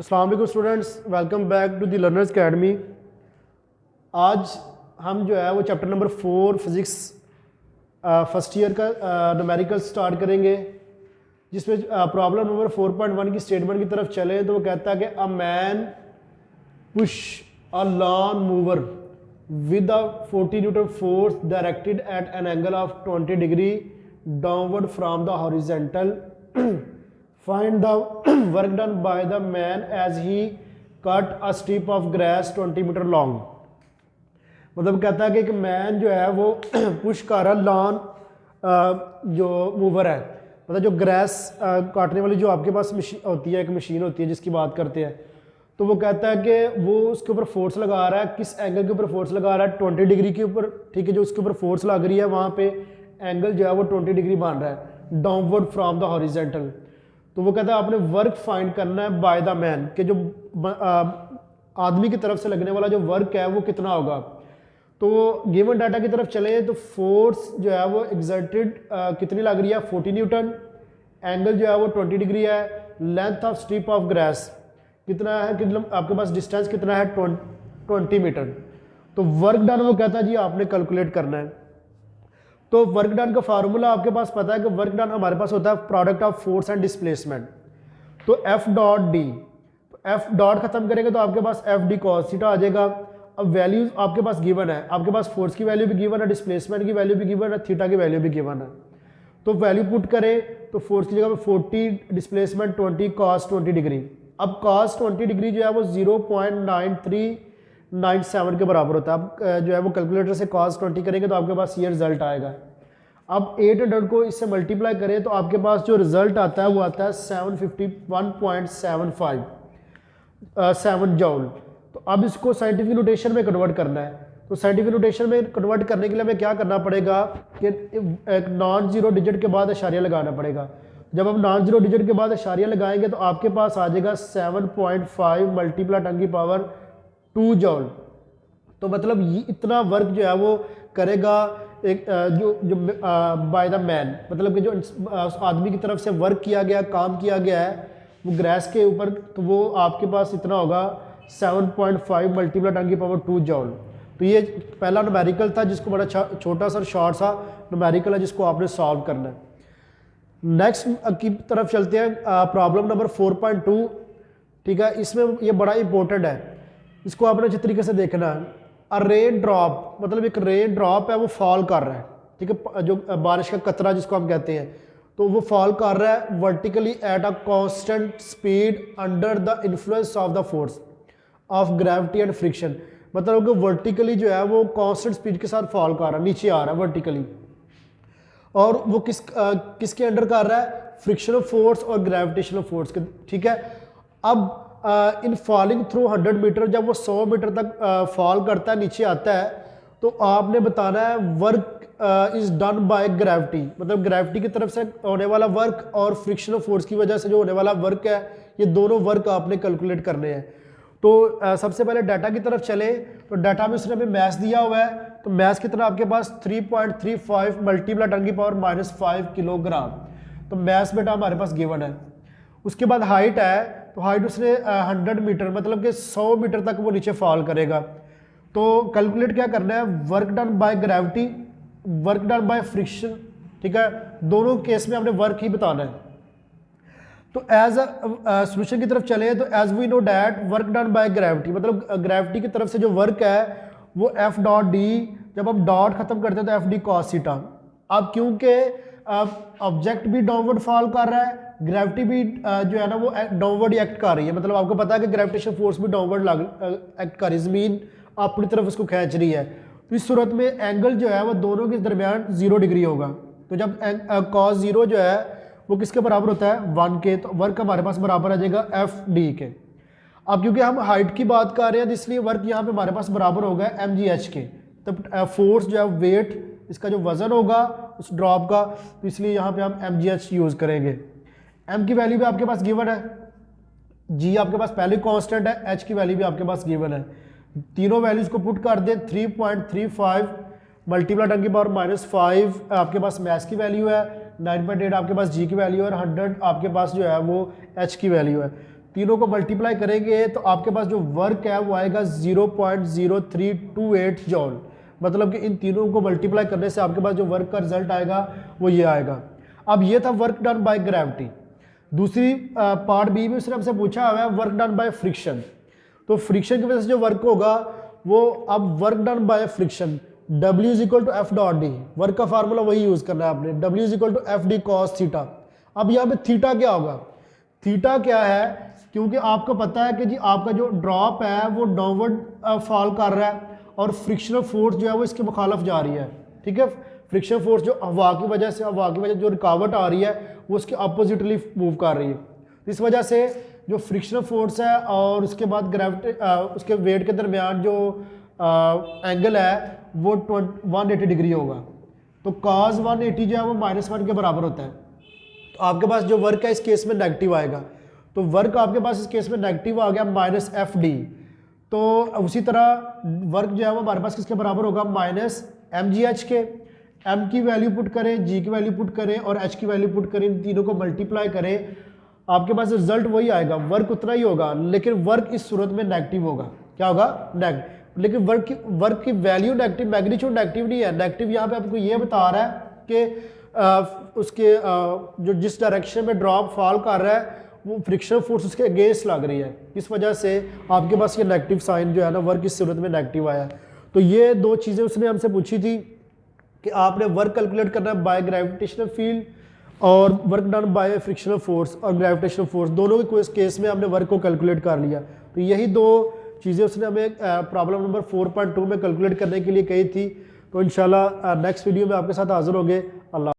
अस्सलाम वालेकुम students, welcome back to the learners academy. आज हम जो है वो chapter number 4 physics first year का न्यूमेरिकल स्टार्ट करेंगे, जिसमें प्रॉब्लम नंबर 4.1 की स्टेटमेंट की तरफ चले तो वो कहता है कि a man push a lawn mower with a 40 newton force directed at an angle of 20 degree downward from the horizontal find the work done by the man as he cut a strip of grass 20 metre long। मतलब कहता है कि एक man जो है वो push कर रहा लॉन जो मूवर है, मतलब जो ग्रास काटने वाली जो आपके पास मशीन होती है, एक मशीन होती है जिसकी बात करते हैं, तो वो कहता है कि वो उसके ऊपर फोर्स लगा रहा है। किस एंगल के ऊपर फोर्स लगा रहा है? 20 डिग्री के ऊपर, ठीक है। जो उसके ऊपर फोर्स लग रही है वहाँ पे एंगल जो है वो 20 डिग्री बन रहा है डाउनवर्ड फ्रॉम द हॉरिजेंटल। तो वो कहता है आपने वर्क फाइंड करना है बाय द मैन, कि जो आदमी की तरफ से लगने वाला जो वर्क है वो कितना होगा। तो गिवन डाटा की तरफ चले तो फोर्स जो है वो एग्जर्टेड कितनी लग रही है? 40 न्यूटन। एंगल जो है वो 20 डिग्री है। Length of strip of grass कितना है, कि आपके पास डिस्टेंस कितना है? 20 मीटर। तो वर्क डन वो कहता है जी आपने कैलकुलेट करना है। तो वर्क डन का फार्मूला आपके पास पता है कि वर्क डन हमारे पास होता है product of force and displacement. तो F dot D, F dot खत्म करेंगे तो आपके पास एफ डी कॉस थीटा आ जाएगा। अब वैल्यूज आपके पास गिवन है, आपके पास फोर्स की वैल्यू भी गिवन है, डिस्प्लेसमेंट की वैल्यू भी गिवन है, थीटा की वैल्यू भी गिवन है। तो वैल्यू पुट करें तो फोर्स की जगह पे 40, डिस्प्लेसमेंट 20, कॉस 20 डिग्री। अब कॉस 20 डिग्री जो है वो 0.9397 के बराबर होता है। अब जो है वो कैलकुलेटर से कॉस 20 करेंगे तो आपके पास ये रिजल्ट आएगा। अब 800 को इससे मल्टीप्लाई करें तो आपके पास जो रिजल्ट आता है वो आता है 751.7 जॉल। तो अब इसको साइंटिफिक नोटेशन में कन्वर्ट करना है। तो साइंटिफिक नोटेशन में कन्वर्ट करने के लिए हमें क्या करना पड़ेगा कि एक नॉन जीरो डिजिट के बाद अशारिया लगाना पड़ेगा। जब हम नॉन जीरो डिजिट के बाद अशारिया लगाएंगे तो आपके पास आ जाएगा 7.5 मल्टीप्लाई 10 की पावर 2 जॉल। तो मतलब ये इतना वर्क जो है वो करेगा एक जो बाय द मैन, मतलब कि जो आदमी की तरफ से वर्क किया गया, काम किया गया है वो ग्रास के ऊपर, तो वो आपके पास इतना होगा 7.5 मल्टीप्लाई 10 की पावर 2 जॉल। तो ये पहला न्यूमेरिकल था जिसको बड़ा छोटा सा शॉर्ट सा न्यूमेरिकल है जिसको आपने सॉल्व करना है। नेक्स्ट की तरफ चलते हैं, प्रॉब्लम नंबर 4.2, ठीक है। इसमें ये बड़ा इंपॉर्टेंट है, इसको आपने अच्छे तरीके से देखना है। रेन ड्रॉप, मतलब एक रेन ड्रॉप है वो फॉल कर रहा है, ठीक है। जो बारिश का कतरा जिसको हम कहते हैं, तो वो फॉल कर रहा है vertically at a constant speed under the influence of the force of gravity and friction. मतलब कि वर्टिकली जो है वो कांस्टेंट स्पीड के साथ फॉल कर रहा है, नीचे आ रहा है वर्टिकली। और वो किसके अंडर कर रहा है? फ्रिक्शनल फोर्स और ग्रेविटेशनल फोर्स के, ठीक है। अब इन फॉलिंग थ्रू 100 मीटर, जब वो 100 मीटर तक फॉल करता है, नीचे आता है, तो आपने बताना है work is done by gravity, मतलब ग्रेविटी की तरफ से होने वाला वर्क और फ्रिक्शनल फोर्स की वजह से जो होने वाला वर्क है, ये दोनों वर्क आपने कैलकुलेट करने हैं। तो सबसे पहले डाटा की तरफ चले तो डाटा में उसने हमें मैथ दिया हुआ है। तो मैथ कितना आपके पास 3.35 मल्टीप्लाई 10 की पावर -5 किलोग्राम। तो मैथ बेटा हमारे पास गिवन है। उसके बाद हाइट है, तो हाइट उसने 100 मीटर, मतलब कि 100 मीटर तक वो नीचे फॉल करेगा। तो कैलकुलेट क्या करना है? Work done by gravity, work done by friction, ठीक है। दोनों केस में हमने वर्क ही बताना है। तो एज सोल्यूशन की तरफ चले तो as we know that work done by gravity, मतलब ग्रेविटी की तरफ से जो वर्क है वो एफ डॉट डी, जब हम डॉट खत्म करते हैं तो एफ डी कॉस थीटा। अब क्योंकि ऑब्जेक्ट भी डाउनवर्ड फॉल कर रहा है, ग्रेविटी भी जो है ना वो डाउनवर्ड एक्ट कर रही है, मतलब आपको पता है कि ग्रेविटेशन फोर्स भी डाउनवर्ड एक्ट कर रही है, ज़मीन अपनी तरफ उसको खींच रही है। तो इस सूरत में एंगल जो है वो दोनों के दरमियान 0 डिग्री होगा। तो जब कॉस 0 जो है वो किसके बराबर होता है? 1 के। तो वर्क हमारे पास बराबर आ जाएगा एफ डी के। अब क्योंकि हम हाइट की बात कर रहे हैं तो इसलिए वर्क यहाँ पे हमारे पास बराबर होगा एम जी एच के। तब फोर्स जो है वेट, इसका जो वजन होगा उस ड्रॉप का, तो इसलिए यहाँ पे हम एम जी एच यूज़ करेंगे। एम की वैल्यू भी आपके पास गिवन है, जी आपके पास पहले कांस्टेंट है, एच की वैल्यू भी आपके पास गिवन है। तीनों वैल्यूज को पुट कर दें, 3.35 मल्टीप्लाई 10 की पावर -5 आपके पास मैथ्स की वैल्यू है, 9.8 आपके पास जी की वैल्यू है और 100 आपके पास जो है वो एच की वैल्यू है। तीनों को मल्टीप्लाई करेंगे तो आपके पास जो वर्क है वो आएगा 0.0328 जॉल। मतलब कि इन तीनों को मल्टीप्लाई करने से आपके पास जो वर्क का रिजल्ट आएगा वो ये आएगा। अब ये था वर्क डन बाय ग्रेविटी। दूसरी पार्ट बी में उसने हमसे पूछा हुआ है वर्क डन बाय फ्रिक्शन। तो फ्रिक्शन की वजह से जो वर्क होगा वो अब work done by friction W is equal to F dot D, work का फार्मूला वही यूज करना है आपने, W is equal to F D cos theta. अब यहाँ पे थीटा क्या होगा, थीटा क्या है, क्योंकि आपको पता है कि जी आपका जो ड्रॉप है वो डाउनवर्ड फॉल कर रहा है और फ्रिक्शनल फोर्स जो है वो इसके मुखालफ जा रही है। ठीक है, फ्रिक्शन फोर्स जो हवा की वजह से, हवा की वजह जो रुकावट आ रही है वो उसके अपोजिटली मूव कर रही है। इस वजह से जो फ्रिक्शनल फोर्स है और उसके बाद ग्रेविटी उसके वेट के दरमियान जो एंगल है वो 180 डिग्री होगा। तो cos 180 जो है वो -1 के बराबर होता है। तो आपके पास जो वर्क है इस केस में नेगेटिव आएगा। तो वर्क आपके पास इस केस में नेगेटिव आ गया -FD। तो उसी तरह वर्क जो है वो हमारे पास किसके बराबर होगा, -mgh के। m की वैल्यू पुट करें, g की वैल्यू पुट करें और h की वैल्यू पुट करें, इन तीनों को मल्टीप्लाई करें, आपके पास रिजल्ट वही आएगा, वर्क उतना ही होगा, लेकिन वर्क इस सूरत में नेगेटिव होगा। क्या होगा, नेगेटिव। लेकिन वर्क की वैल्यू नेगेटिव, मैग्नीट्यूड नेगेटिव नहीं है। नेगेटिव यहाँ पे आपको ये बता रहा है कि उसके जो जिस डायरेक्शन में ड्रॉप फॉल कर रहा है वो फ्रिक्शन फोर्स उसके अगेंस्ट लग रही है, इस वजह से आपके पास ये नेगेटिव साइन जो है ना वर्क इस सूरत में नेगेटिव आया। तो ये दो चीज़ें उसने हमसे पूछी थी कि आपने वर्क कैलकुलेट करना है बाय ग्रेविटेशनल फील्ड और work done bye frictional force और ग्रेविटेशनल फोर्स, दोनों के कोई केस में हमने वर्क को कैलकुलेट कर लिया। तो यही दो चीज़ें उसने हमें प्रॉब्लम नंबर 4.2 में कैलकुलेट करने के लिए कही थी। तो इंशाल्लाह नेक्स्ट वीडियो में आपके साथ हाजिर होंगे। अल्लाह।